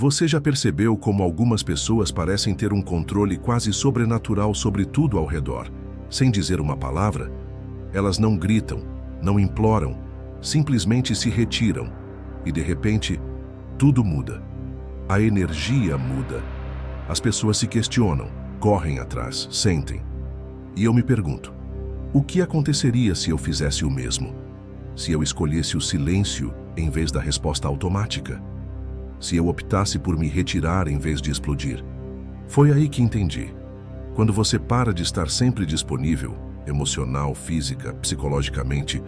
Você já percebeu como algumas pessoas parecem ter um controle quase sobrenatural sobre tudo ao redor? Sem dizer uma palavra, elas não gritam, não imploram, simplesmente se retiram. E de repente, tudo muda. A energia muda. As pessoas se questionam, correm atrás, sentem. E eu me pergunto, o que aconteceria se eu fizesse o mesmo? Se eu escolhesse o silêncio em vez da resposta automática? Se eu optasse por me retirar em vez de explodir? Foi aí que entendi. Quando você para de estar sempre disponível, emocional, física, psicologicamente,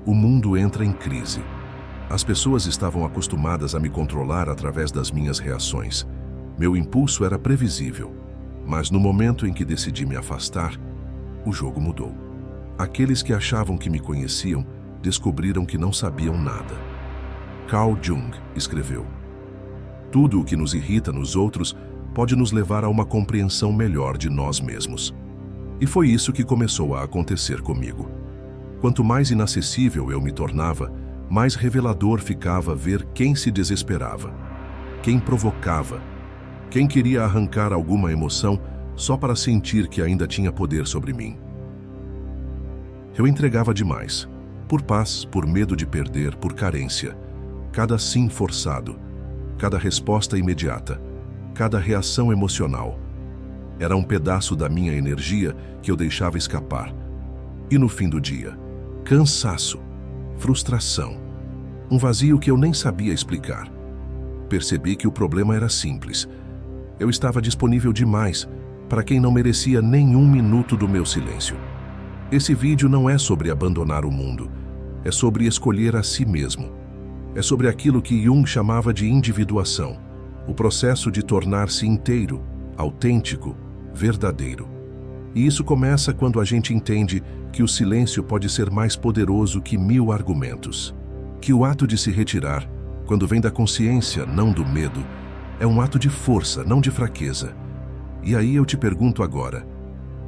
o mundo entra em crise. As pessoas estavam acostumadas a me controlar através das minhas reações. Meu impulso era previsível, mas no momento em que decidi me afastar, o jogo mudou. Aqueles que achavam que me conheciam descobriram que não sabiam nada. Carl Jung escreveu: tudo o que nos irrita nos outros pode nos levar a uma compreensão melhor de nós mesmos. E foi isso que começou a acontecer comigo. Quanto mais inacessível eu me tornava, mais revelador ficava ver quem se desesperava, quem provocava, quem queria arrancar alguma emoção só para sentir que ainda tinha poder sobre mim. Eu entregava demais, por paz, por medo de perder, por carência. Cada sim forçado, cada resposta imediata, cada reação emocional. Era um pedaço da minha energia que eu deixava escapar. E no fim do dia, cansaço, frustração, um vazio que eu nem sabia explicar. Percebi que o problema era simples. Eu estava disponível demais para quem não merecia nenhum minuto do meu silêncio. Esse vídeo não é sobre abandonar o mundo, é sobre escolher a si mesmo. É sobre aquilo que Jung chamava de individuação, o processo de tornar-se inteiro, autêntico, verdadeiro. E isso começa quando a gente entende que o silêncio pode ser mais poderoso que 1000 argumentos. Que o ato de se retirar, quando vem da consciência, não do medo, é um ato de força, não de fraqueza. E aí eu te pergunto agora,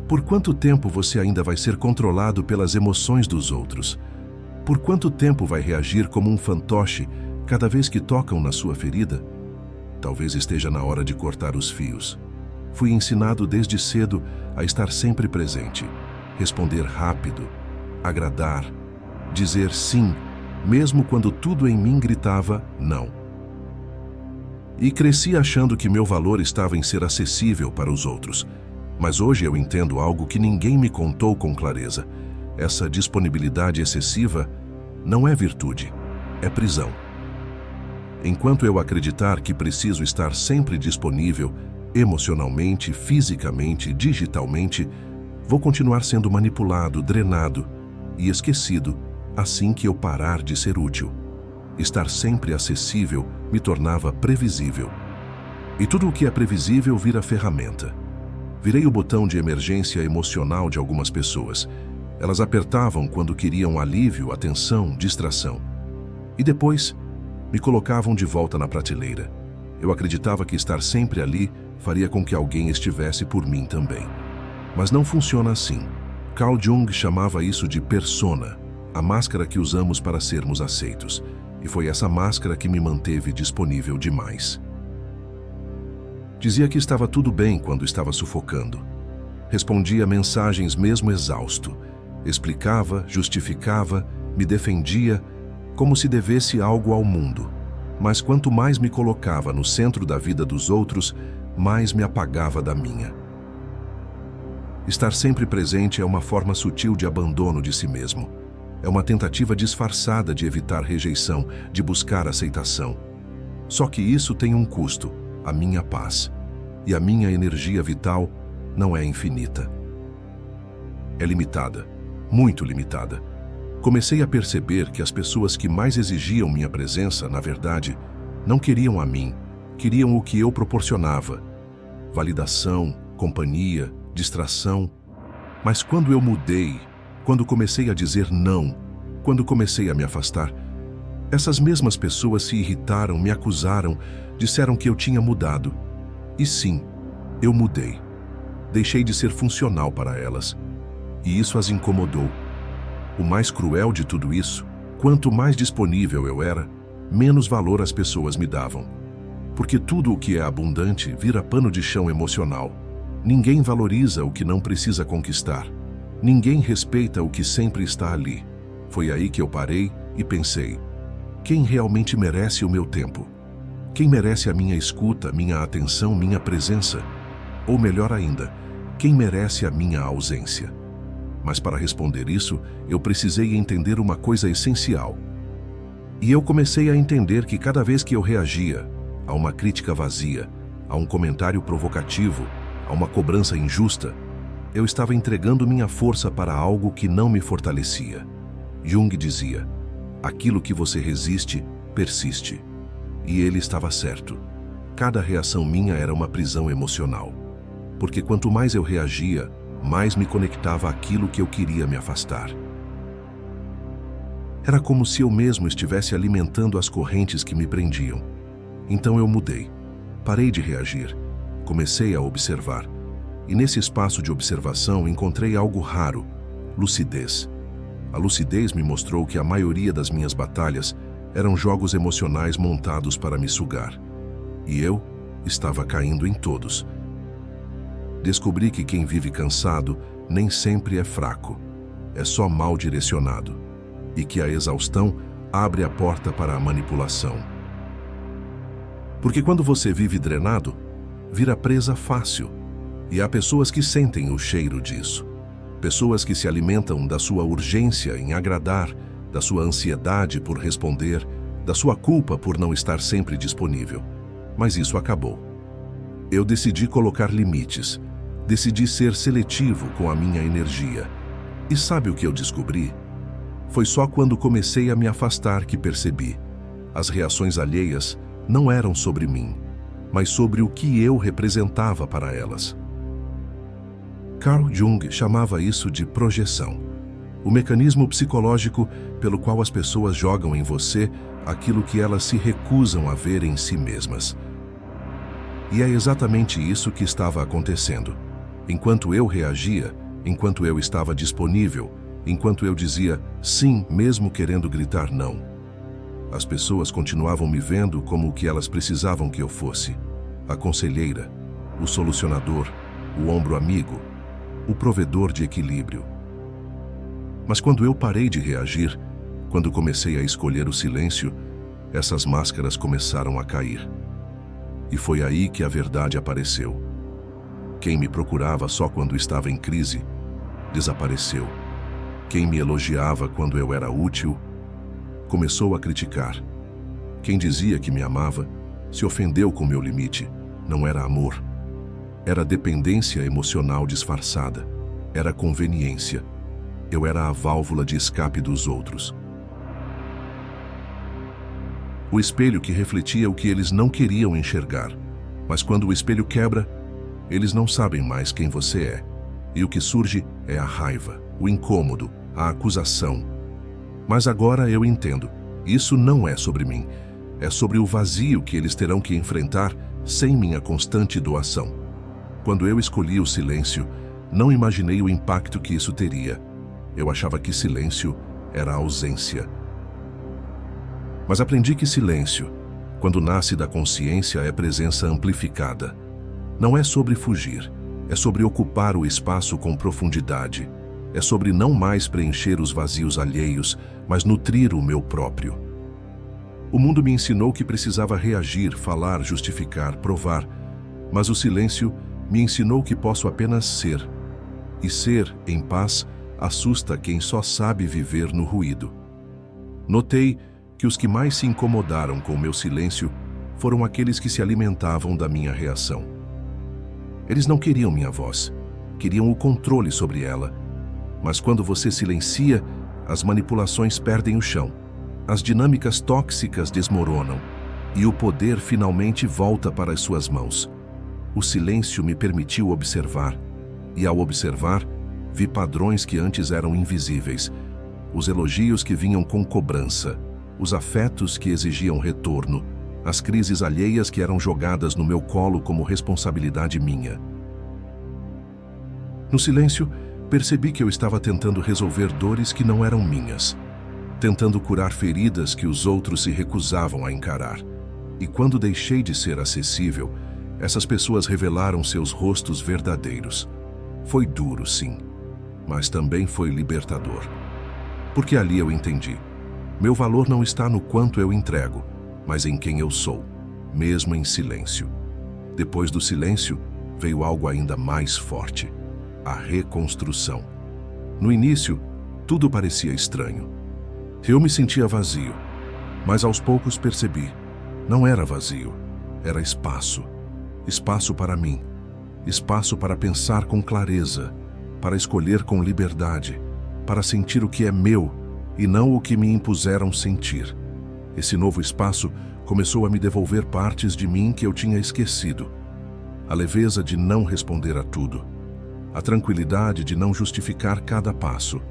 por quanto tempo você ainda vai ser controlado pelas emoções dos outros? Por quanto tempo vai reagir como um fantoche cada vez que tocam na sua ferida? Talvez esteja na hora de cortar os fios. Fui ensinado desde cedo a estar sempre presente, responder rápido, agradar, dizer sim, mesmo quando tudo em mim gritava não. E cresci achando que meu valor estava em ser acessível para os outros. Mas hoje eu entendo algo que ninguém me contou com clareza. Essa disponibilidade excessiva não é virtude, é prisão. Enquanto eu acreditar que preciso estar sempre disponível, emocionalmente, fisicamente, digitalmente, vou continuar sendo manipulado, drenado e esquecido assim que eu parar de ser útil. Estar sempre acessível me tornava previsível. E tudo o que é previsível vira ferramenta. Virei o botão de emergência emocional de algumas pessoas. Elas apertavam quando queriam alívio, atenção, distração. E depois, me colocavam de volta na prateleira. Eu acreditava que estar sempre ali faria com que alguém estivesse por mim também. Mas não funciona assim. Carl Jung chamava isso de persona, a máscara que usamos para sermos aceitos. E foi essa máscara que me manteve disponível demais. Dizia que estava tudo bem quando estava sufocando. Respondia mensagens mesmo exausto. Explicava, justificava, me defendia, como se devesse algo ao mundo. Mas quanto mais me colocava no centro da vida dos outros, mais me apagava da minha. Estar sempre presente é uma forma sutil de abandono de si mesmo. É uma tentativa disfarçada de evitar rejeição, de buscar aceitação. Só que isso tem um custo, a minha paz. E a minha energia vital não é infinita. É limitada, muito limitada. Comecei a perceber que as pessoas que mais exigiam minha presença, na verdade, não queriam a mim, queriam o que eu proporcionava. Validação, companhia, distração. Mas quando eu mudei, quando comecei a dizer não, quando comecei a me afastar, essas mesmas pessoas se irritaram, me acusaram, disseram que eu tinha mudado. E sim, eu mudei. Deixei de ser funcional para elas. E isso as incomodou. O mais cruel de tudo isso, quanto mais disponível eu era, menos valor as pessoas me davam. Porque tudo o que é abundante vira pano de chão emocional. Ninguém valoriza o que não precisa conquistar. Ninguém respeita o que sempre está ali. Foi aí que eu parei e pensei: quem realmente merece o meu tempo? Quem merece a minha escuta, minha atenção, minha presença? Ou melhor ainda, quem merece a minha ausência? Mas para responder isso, eu precisei entender uma coisa essencial. E eu comecei a entender que cada vez que eu reagia a uma crítica vazia, a um comentário provocativo, a uma cobrança injusta, eu estava entregando minha força para algo que não me fortalecia. Jung dizia: aquilo que você resiste, persiste. E ele estava certo. Cada reação minha era uma prisão emocional. Porque quanto mais eu reagia, mais me conectava àquilo que eu queria me afastar. Era como se eu mesmo estivesse alimentando as correntes que me prendiam. Então eu mudei. Parei de reagir. Comecei a observar. E nesse espaço de observação encontrei algo raro: lucidez. A lucidez me mostrou que a maioria das minhas batalhas eram jogos emocionais montados para me sugar. E eu estava caindo em todos. Descobri que quem vive cansado nem sempre é fraco, é só mal direcionado. E que a exaustão abre a porta para a manipulação. Porque quando você vive drenado, vira presa fácil. E há pessoas que sentem o cheiro disso. Pessoas que se alimentam da sua urgência em agradar, da sua ansiedade por responder, da sua culpa por não estar sempre disponível. Mas isso acabou. Eu decidi colocar limites. Decidi ser seletivo com a minha energia. E sabe o que eu descobri? Foi só quando comecei a me afastar que percebi. As reações alheias não eram sobre mim, mas sobre o que eu representava para elas. Carl Jung chamava isso de projeção, o mecanismo psicológico pelo qual as pessoas jogam em você aquilo que elas se recusam a ver em si mesmas. E é exatamente isso que estava acontecendo. Enquanto eu reagia, enquanto eu estava disponível, enquanto eu dizia sim, mesmo querendo gritar não, as pessoas continuavam me vendo como o que elas precisavam que eu fosse: a conselheira, o solucionador, o ombro amigo, o provedor de equilíbrio. Mas quando eu parei de reagir, quando comecei a escolher o silêncio, essas máscaras começaram a cair. E foi aí que a verdade apareceu. Quem me procurava só quando estava em crise, desapareceu. Quem me elogiava quando eu era útil, começou a criticar. Quem dizia que me amava, se ofendeu com meu limite. Não era amor. Era dependência emocional disfarçada. Era conveniência. Eu era a válvula de escape dos outros. O espelho que refletia o que eles não queriam enxergar. Mas quando o espelho quebra, eles não sabem mais quem você é. E o que surge é a raiva, o incômodo, a acusação. Mas agora eu entendo. Isso não é sobre mim. É sobre o vazio que eles terão que enfrentar sem minha constante doação. Quando eu escolhi o silêncio, não imaginei o impacto que isso teria. Eu achava que silêncio era ausência. Mas aprendi que silêncio, quando nasce da consciência, é presença amplificada. Não é sobre fugir, é sobre ocupar o espaço com profundidade. É sobre não mais preencher os vazios alheios, mas nutrir o meu próprio. O mundo me ensinou que precisava reagir, falar, justificar, provar, mas o silêncio me ensinou que posso apenas ser. E ser, em paz, assusta quem só sabe viver no ruído. Notei que os que mais se incomodaram com o meu silêncio foram aqueles que se alimentavam da minha reação. Eles não queriam minha voz, queriam o controle sobre ela. Mas quando você silencia, as manipulações perdem o chão, as dinâmicas tóxicas desmoronam e o poder finalmente volta para as suas mãos. O silêncio me permitiu observar, e ao observar, vi padrões que antes eram invisíveis, os elogios que vinham com cobrança, os afetos que exigiam retorno, as crises alheias que eram jogadas no meu colo como responsabilidade minha. No silêncio, percebi que eu estava tentando resolver dores que não eram minhas, tentando curar feridas que os outros se recusavam a encarar. E quando deixei de ser acessível, essas pessoas revelaram seus rostos verdadeiros. Foi duro, sim, mas também foi libertador. Porque ali eu entendi. Meu valor não está no quanto eu entrego, mas em quem eu sou, mesmo em silêncio. Depois do silêncio, veio algo ainda mais forte: a reconstrução. No início, tudo parecia estranho. Eu me sentia vazio, mas aos poucos percebi. Não era vazio, era espaço. Espaço para mim. Espaço para pensar com clareza, para escolher com liberdade, para sentir o que é meu e não o que me impuseram sentir. Esse novo espaço começou a me devolver partes de mim que eu tinha esquecido. A leveza de não responder a tudo. A tranquilidade de não justificar cada passo.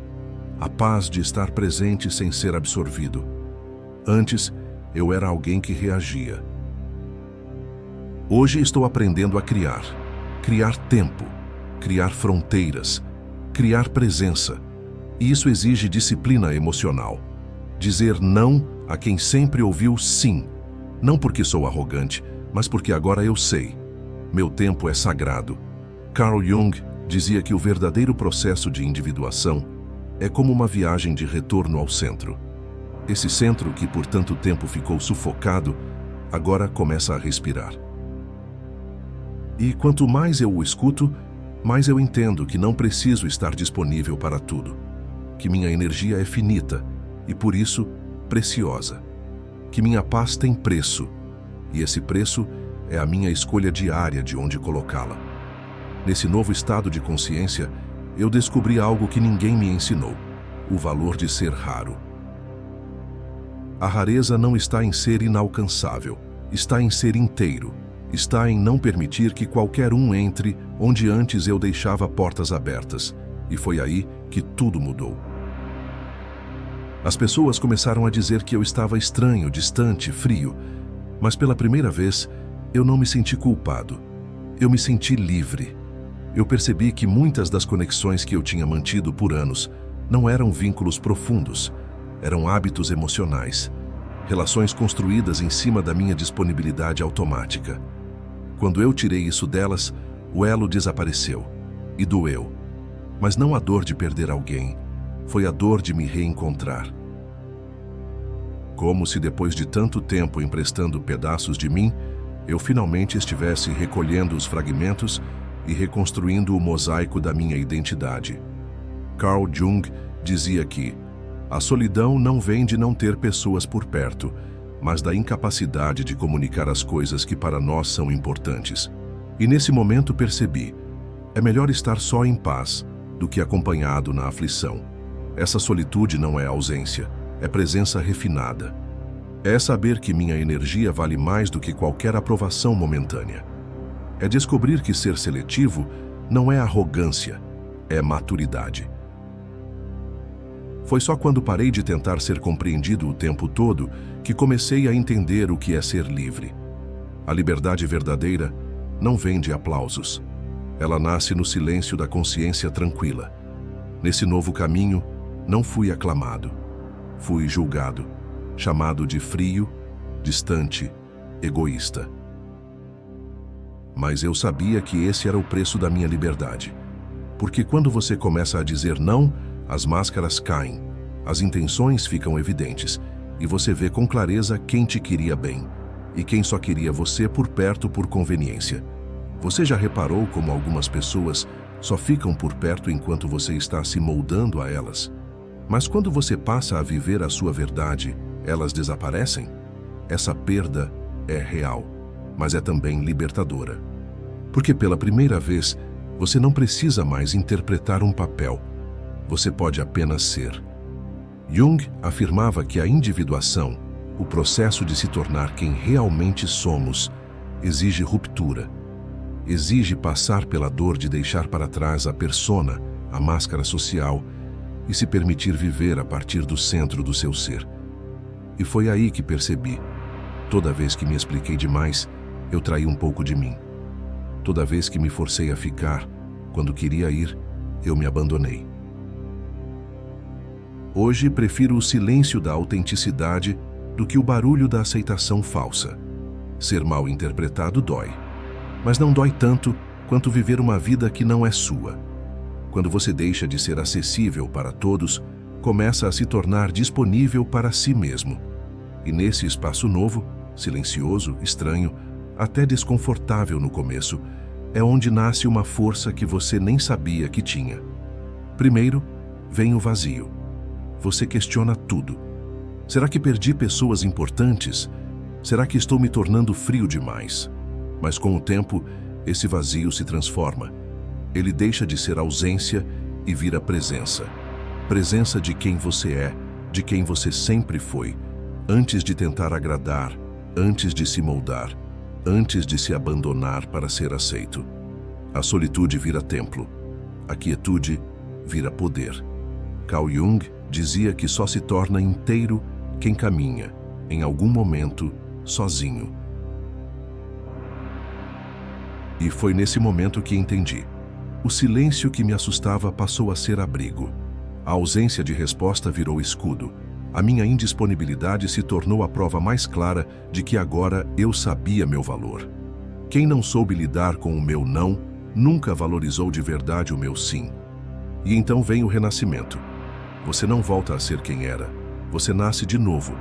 A paz de estar presente sem ser absorvido. Antes, eu era alguém que reagia. Hoje estou aprendendo a criar. Criar tempo. Criar fronteiras. Criar presença. E isso exige disciplina emocional. Dizer não a quem sempre ouviu sim. Não porque sou arrogante, mas porque agora eu sei. Meu tempo é sagrado. Carl Jung dizia que o verdadeiro processo de individuação é como uma viagem de retorno ao centro. Esse centro que por tanto tempo ficou sufocado, agora começa a respirar. E quanto mais eu o escuto, mais eu entendo que não preciso estar disponível para tudo. Que minha energia é finita e, por isso, preciosa. Que minha paz tem preço, e esse preço é a minha escolha diária de onde colocá-la. Nesse novo estado de consciência, eu descobri algo que ninguém me ensinou: o valor de ser raro. A rareza não está em ser inalcançável, está em ser inteiro, está em não permitir que qualquer um entre onde antes eu deixava portas abertas, e foi aí que tudo mudou. As pessoas começaram a dizer que eu estava estranho, distante, frio, mas pela primeira vez eu não me senti culpado. Eu me senti livre. Eu percebi que muitas das conexões que eu tinha mantido por anos não eram vínculos profundos, eram hábitos emocionais, relações construídas em cima da minha disponibilidade automática. Quando eu tirei isso delas, o elo desapareceu e doeu. Mas não a dor de perder alguém, foi a dor de me reencontrar. Como se depois de tanto tempo emprestando pedaços de mim, eu finalmente estivesse recolhendo os fragmentos e reconstruindo o mosaico da minha identidade. Carl Jung dizia que a solidão não vem de não ter pessoas por perto, mas da incapacidade de comunicar as coisas que para nós são importantes. E nesse momento percebi, é melhor estar só em paz do que acompanhado na aflição. Essa solitude não é ausência, é presença refinada. É saber que minha energia vale mais do que qualquer aprovação momentânea. É descobrir que ser seletivo não é arrogância, é maturidade. Foi só quando parei de tentar ser compreendido o tempo todo que comecei a entender o que é ser livre. A liberdade verdadeira não vem de aplausos. Ela nasce no silêncio da consciência tranquila. Nesse novo caminho, não fui aclamado. Fui julgado, chamado de frio, distante, egoísta. Mas eu sabia que esse era o preço da minha liberdade. Porque quando você começa a dizer não, as máscaras caem, as intenções ficam evidentes, e você vê com clareza quem te queria bem e quem só queria você por perto por conveniência. Você já reparou como algumas pessoas só ficam por perto enquanto você está se moldando a elas? Mas quando você passa a viver a sua verdade, elas desaparecem? Essa perda é real, mas é também libertadora. Porque pela primeira vez, você não precisa mais interpretar um papel. Você pode apenas ser. Jung afirmava que a individuação, o processo de se tornar quem realmente somos, exige ruptura. Exige passar pela dor de deixar para trás a persona, a máscara social, e se permitir viver a partir do centro do seu ser. E foi aí que percebi. Toda vez que me expliquei demais, eu traí um pouco de mim. Toda vez que me forcei a ficar, quando queria ir, eu me abandonei. Hoje prefiro o silêncio da autenticidade do que o barulho da aceitação falsa. Ser mal interpretado dói. Mas não dói tanto quanto viver uma vida que não é sua. Quando você deixa de ser acessível para todos, começa a se tornar disponível para si mesmo. E nesse espaço novo, silencioso, estranho, até desconfortável no começo, é onde nasce uma força que você nem sabia que tinha. Primeiro, vem o vazio. Você questiona tudo. Será que perdi pessoas importantes? Será que estou me tornando frio demais? Mas com o tempo, esse vazio se transforma. Ele deixa de ser ausência e vira presença. Presença de quem você é, de quem você sempre foi, antes de tentar agradar, antes de se moldar, antes de se abandonar para ser aceito. A solitude vira templo. A quietude vira poder. Carl Jung dizia que só se torna inteiro quem caminha, em algum momento, sozinho. E foi nesse momento que entendi. O silêncio que me assustava passou a ser abrigo. A ausência de resposta virou escudo. A minha indisponibilidade se tornou a prova mais clara de que agora eu sabia meu valor. Quem não soube lidar com o meu não, nunca valorizou de verdade o meu sim. E então vem o renascimento. Você não volta a ser quem era. Você nasce de novo,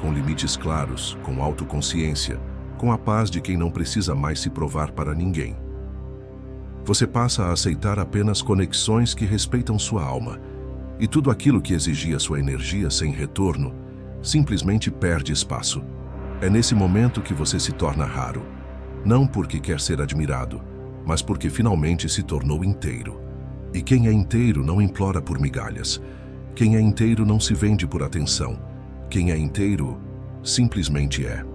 com limites claros, com autoconsciência, com a paz de quem não precisa mais se provar para ninguém. Você passa a aceitar apenas conexões que respeitam sua alma, e tudo aquilo que exigia sua energia sem retorno simplesmente perde espaço. É nesse momento que você se torna raro, não porque quer ser admirado, mas porque finalmente se tornou inteiro. E quem é inteiro não implora por migalhas. Quem é inteiro não se vende por atenção. Quem é inteiro simplesmente é.